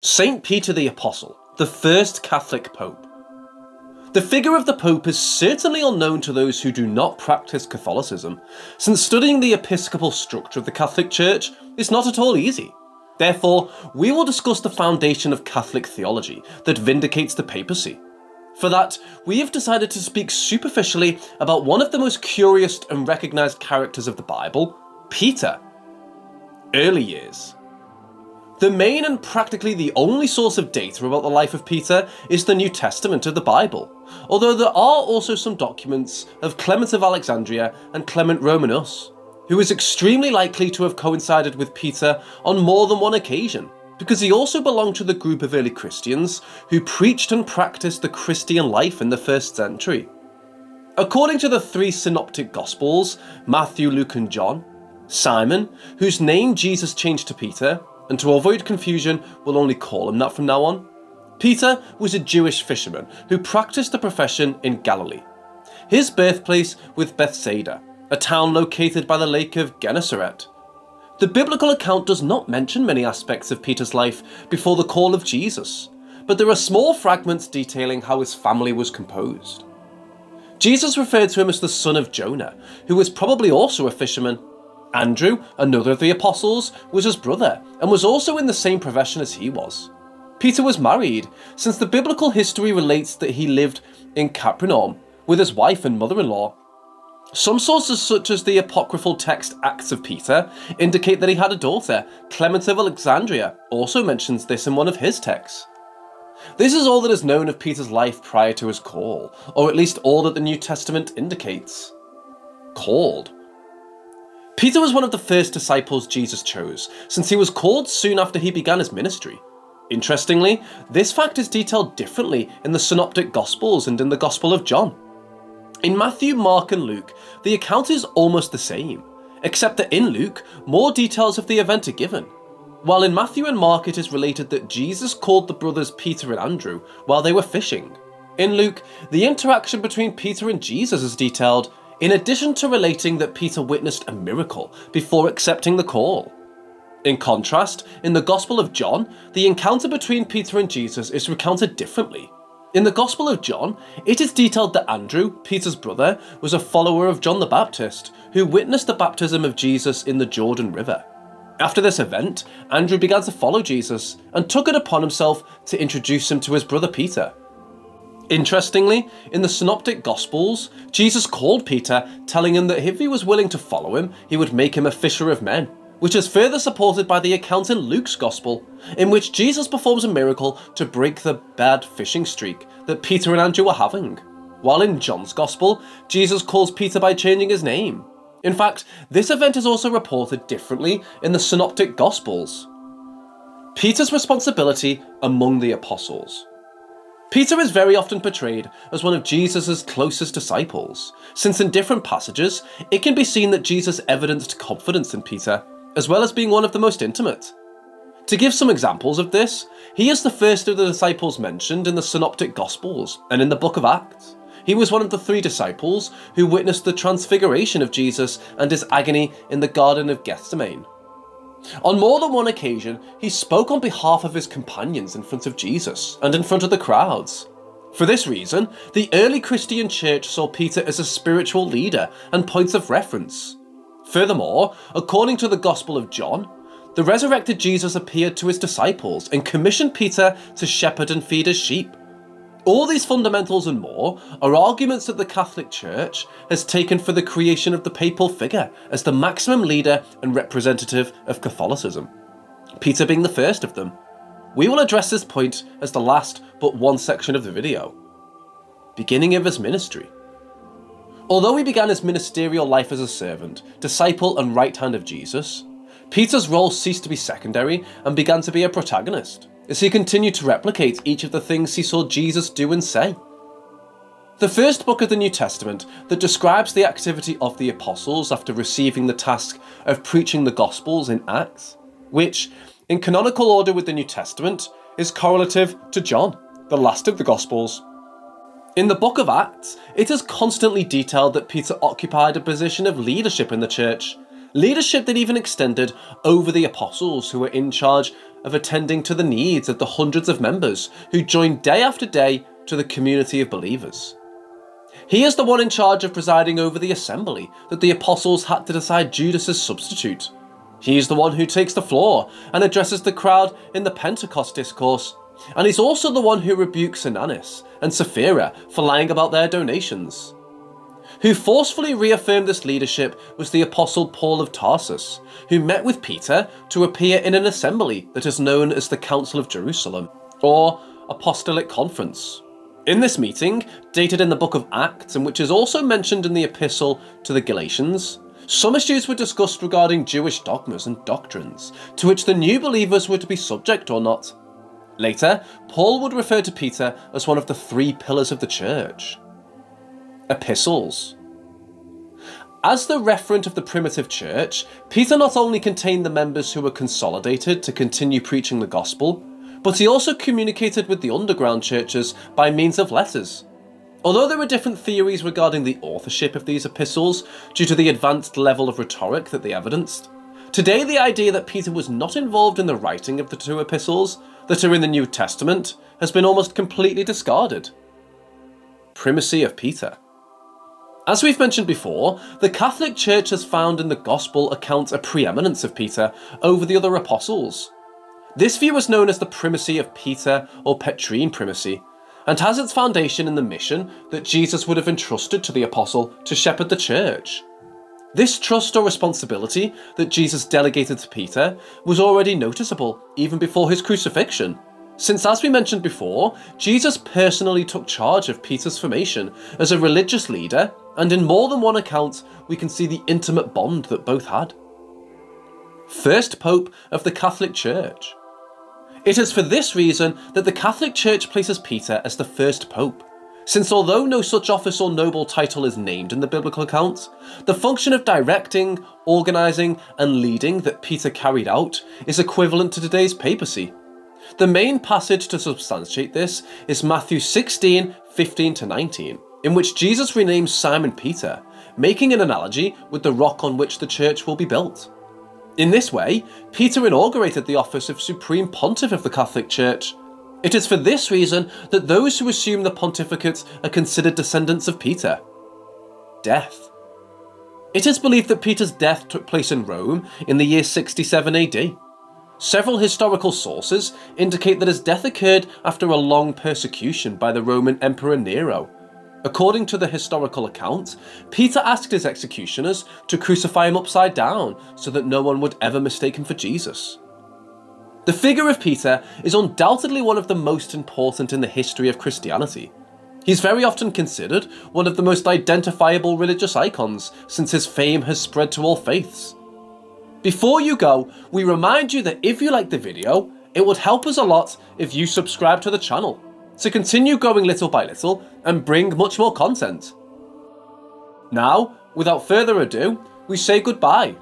Saint Peter the Apostle, the first Catholic Pope. The figure of the Pope is certainly unknown to those who do not practice Catholicism, since studying the episcopal structure of the Catholic Church is not at all easy. Therefore, we will discuss the foundation of Catholic theology that vindicates the papacy. For that, we have decided to speak superficially about one of the most curious and recognised characters of the Bible, Peter. Early years. The main and practically the only source of data about the life of Peter is the New Testament of the Bible, although there are also some documents of Clement of Alexandria and Clement Romanus, who is extremely likely to have coincided with Peter on more than one occasion, because he also belonged to the group of early Christians who preached and practiced the Christian life in the 1st century. According to the 3 synoptic Gospels, Matthew, Luke and John, Simon, whose name Jesus changed to Peter, and to avoid confusion, we'll only call him that from now on, Peter was a Jewish fisherman who practiced the profession in Galilee. His birthplace was Bethsaida, a town located by the lake of Gennesaret. The biblical account does not mention many aspects of Peter's life before the call of Jesus, but there are small fragments detailing how his family was composed. Jesus referred to him as the son of Jonah, who was probably also a fisherman. Andrew, another of the apostles, was his brother and was also in the same profession as he was. Peter was married, since the biblical history relates that he lived in Capernaum with his wife and mother-in-law. Some sources, such as the apocryphal text Acts of Peter, indicate that he had a daughter. Clement of Alexandria also mentions this in one of his texts. This is all that is known of Peter's life prior to his call, or at least all that the New Testament indicates. Called. Peter was one of the first disciples Jesus chose, since he was called soon after he began his ministry. Interestingly, this fact is detailed differently in the Synoptic Gospels and in the Gospel of John. In Matthew, Mark and Luke, the account is almost the same, except that in Luke, more details of the event are given. While in Matthew and Mark it is related that Jesus called the brothers Peter and Andrew while they were fishing. In Luke, the interaction between Peter and Jesus is detailed, in addition to relating that Peter witnessed a miracle before accepting the call. In contrast, in the Gospel of John, the encounter between Peter and Jesus is recounted differently. In the Gospel of John, it is detailed that Andrew, Peter's brother, was a follower of John the Baptist, who witnessed the baptism of Jesus in the Jordan River. After this event, Andrew began to follow Jesus and took it upon himself to introduce him to his brother Peter. Interestingly, in the Synoptic Gospels, Jesus called Peter, telling him that if he was willing to follow him, he would make him a fisher of men, which is further supported by the account in Luke's Gospel, in which Jesus performs a miracle to break the bad fishing streak that Peter and Andrew were having. While in John's Gospel, Jesus calls Peter by changing his name. In fact, this event is also reported differently in the Synoptic Gospels. Peter's responsibility among the apostles. Peter is very often portrayed as one of Jesus' closest disciples, since in different passages, it can be seen that Jesus evidenced confidence in Peter, as well as being one of the most intimate. To give some examples of this, he is the first of the disciples mentioned in the Synoptic Gospels and in the book of Acts. He was one of the 3 disciples who witnessed the transfiguration of Jesus and his agony in the Garden of Gethsemane. On more than one occasion, he spoke on behalf of his companions in front of Jesus and in front of the crowds. For this reason, the early Christian church saw Peter as a spiritual leader and point of reference. Furthermore, according to the Gospel of John, the resurrected Jesus appeared to his disciples and commissioned Peter to shepherd and feed his sheep. All these fundamentals and more are arguments that the Catholic Church has taken for the creation of the papal figure as the maximum leader and representative of Catholicism, Peter being the first of them. We will address this point as the last but one section of the video. Beginning of his ministry. Although he began his ministerial life as a servant, disciple and right hand of Jesus, Peter's role ceased to be secondary and began to be a protagonist, as he continued to replicate each of the things he saw Jesus do and say. The first book of the New Testament that describes the activity of the apostles after receiving the task of preaching the Gospels in Acts, which, in canonical order with the New Testament, is correlative to John, the last of the Gospels. In the book of Acts, it is constantly detailed that Peter occupied a position of leadership in the church, leadership that even extended over the apostles who were in charge of attending to the needs of the hundreds of members who joined day after day to the community of believers. He is the one in charge of presiding over the assembly that the apostles had to decide Judas's substitute. He is the one who takes the floor and addresses the crowd in the Pentecost discourse, and he's also the one who rebukes Ananias and Sapphira for lying about their donations. Who forcefully reaffirmed this leadership was the apostle Paul of Tarsus, who met with Peter to appear in an assembly that is known as the Council of Jerusalem, or Apostolic Conference. In this meeting, dated in the book of Acts and which is also mentioned in the epistle to the Galatians, some issues were discussed regarding Jewish dogmas and doctrines, to which the new believers were to be subject or not. Later, Paul would refer to Peter as one of the 3 pillars of the church. Epistles. As the referent of the primitive church, Peter not only contained the members who were consolidated to continue preaching the gospel, but he also communicated with the underground churches by means of letters. Although there are different theories regarding the authorship of these epistles due to the advanced level of rhetoric that they evidenced, today the idea that Peter was not involved in the writing of the 2 epistles that are in the New Testament has been almost completely discarded. Primacy of Peter. As we've mentioned before, the Catholic Church has found in the Gospel accounts a preeminence of Peter over the other apostles. This view is known as the primacy of Peter or Petrine primacy, and has its foundation in the mission that Jesus would have entrusted to the apostle to shepherd the church. This trust or responsibility that Jesus delegated to Peter was already noticeable even before his crucifixion, since, as we mentioned before, Jesus personally took charge of Peter's formation as a religious leader, and in more than one account we can see the intimate bond that both had. First Pope of the Catholic Church. It is for this reason that the Catholic Church places Peter as the first Pope, since although no such office or noble title is named in the biblical accounts, the function of directing, organising and leading that Peter carried out is equivalent to today's papacy. The main passage to substantiate this is Matthew 16:15-19, in which Jesus renames Simon Peter, making an analogy with the rock on which the church will be built. In this way, Peter inaugurated the office of Supreme Pontiff of the Catholic Church. It is for this reason that those who assume the pontificate are considered descendants of Peter. Death. It is believed that Peter's death took place in Rome in the year 67 AD. Several historical sources indicate that his death occurred after a long persecution by the Roman Emperor Nero. According to the historical account, Peter asked his executioners to crucify him upside down so that no one would ever mistake him for Jesus. The figure of Peter is undoubtedly one of the most important in the history of Christianity. He's very often considered one of the most identifiable religious icons, since his fame has spread to all faiths. Before you go, we remind you that if you like the video, it would help us a lot if you subscribe to the channel, to continue growing little by little and bring much more content. Now, without further ado, we say goodbye.